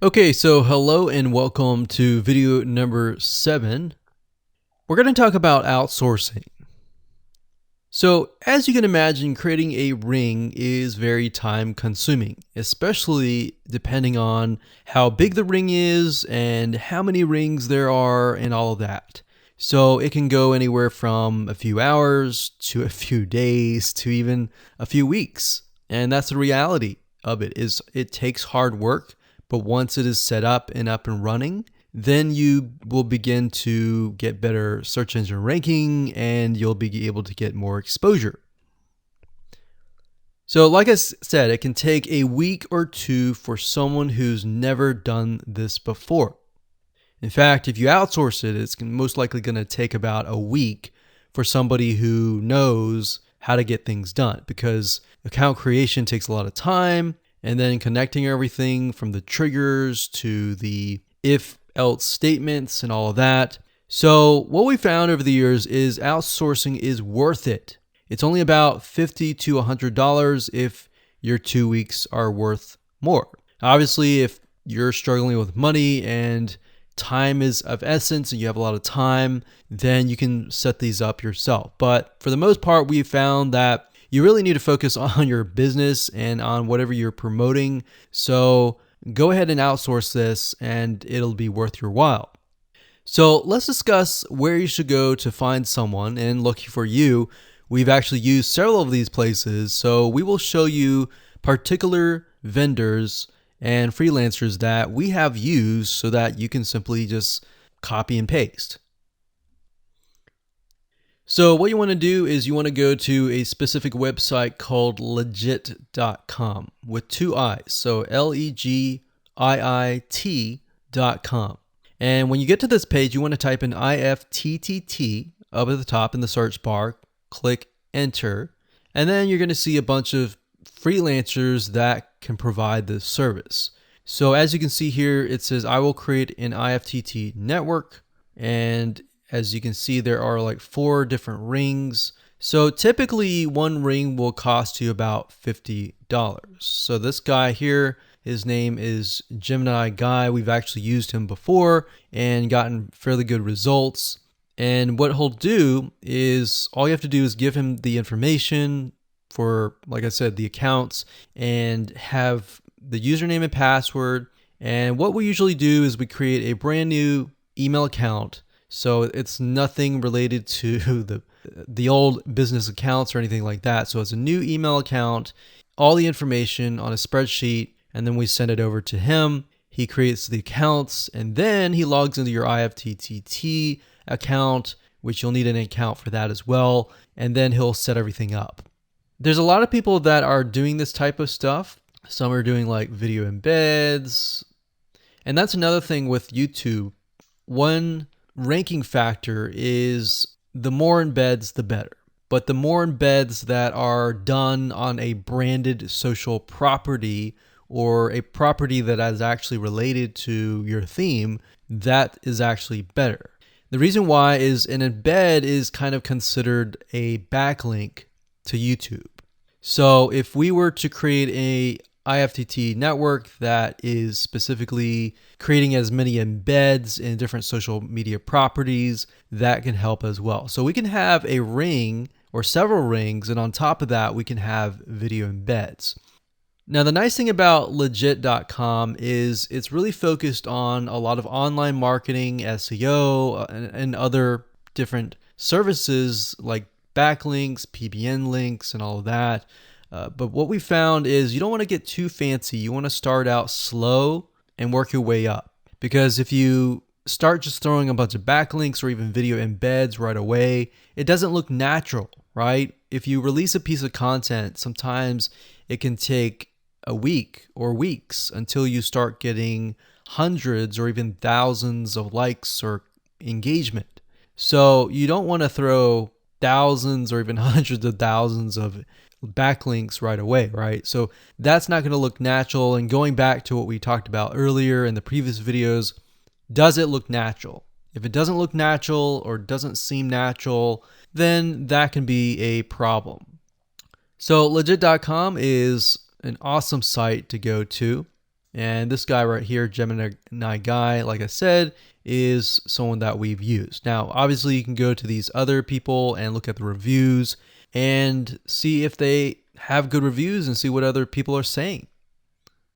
Okay, so hello and welcome to video number 7. We're going to talk about outsourcing. So, as you can imagine, creating a ring is very time consuming, especially depending on how big the ring is and how many rings there are and all of that. So, it can go anywhere from a few hours to a few days to even a few weeks. And that's the reality of it is it takes hard work, but once it is set up and running, then you will begin to get better search engine ranking and you'll be able to get more exposure. So like I said, it can take a week or two for someone who's never done this before. In fact, if you outsource it, it's most likely going to take about a week for somebody who knows how to get things done, because account creation takes a lot of time, and then connecting everything from the triggers to the if else statements and all of that. So what we found over the years is outsourcing is worth it. It's only about $50 to $100 if your 2 weeks are worth more. Obviously, if you're struggling with money and time is of essence and you have a lot of time, then you can set these up yourself. But for the most part, we found that you really need to focus on your business and on whatever you're promoting. So go ahead and outsource this and it'll be worth your while. So let's discuss where you should go to find someone. And lucky for you, we've actually used several of these places. So we will show you particular vendors and freelancers that we have used so that you can simply just copy and paste. So what you want to do is you want to go to a specific website called legit.com with 2 I's. So LEGIIT.com. And when you get to this page, you want to type in IFTTT up at the top in the search bar, click enter, and then you're going to see a bunch of freelancers that can provide this service. So as you can see here, it says I will create an IFTT network, and as you can see, there are like 4 different rings. So typically one ring will cost you about $50. So this guy here, his name is Gemini Guy. We've actually used him before and gotten fairly good results. And what he'll do is all you have to do is give him the information for, like I said, the accounts, and have the username and password. And what we usually do is we create a brand new email account. So it's nothing related to the old business accounts or anything like that. So it's a new email account, all the information on a spreadsheet, and then we send it over to him. He creates the accounts, and then he logs into your IFTTT account, which you'll need an account for that as well, and then he'll set everything up. There's a lot of people that are doing this type of stuff. Some are doing like video embeds, and that's another thing with YouTube. One ranking factor is the more embeds, the better. But the more embeds that are done on a branded social property or a property that is actually related to your theme, that is actually better. The reason why is an embed is kind of considered a backlink to YouTube. So if we were to create a IFTT network that is specifically creating as many embeds in different social media properties, that can help as well. So we can have a ring or several rings, and on top of that, we can have video embeds. Now, the nice thing about legit.com is it's really focused on a lot of online marketing, SEO, and other different services like backlinks, PBN links, and all of that. But what we found is you don't want to get too fancy. You want to start out slow and work your way up. Because if you start just throwing a bunch of backlinks or even video embeds right away, it doesn't look natural, right? If you release a piece of content, sometimes it can take a week or weeks until you start getting hundreds or even thousands of likes or engagement. So you don't want to throw thousands or even hundreds of thousands of backlinks right away, right? So that's not going to look natural. And going back to what we talked about earlier in the previous videos, does it look natural? If it doesn't look natural or doesn't seem natural, then that can be a problem. So legit.com is an awesome site to go to. And this guy right here, Gemini Guy, like I said, is someone that we've used. Now, obviously, you can go to these other people and look at the reviews and see if they have good reviews and see what other people are saying.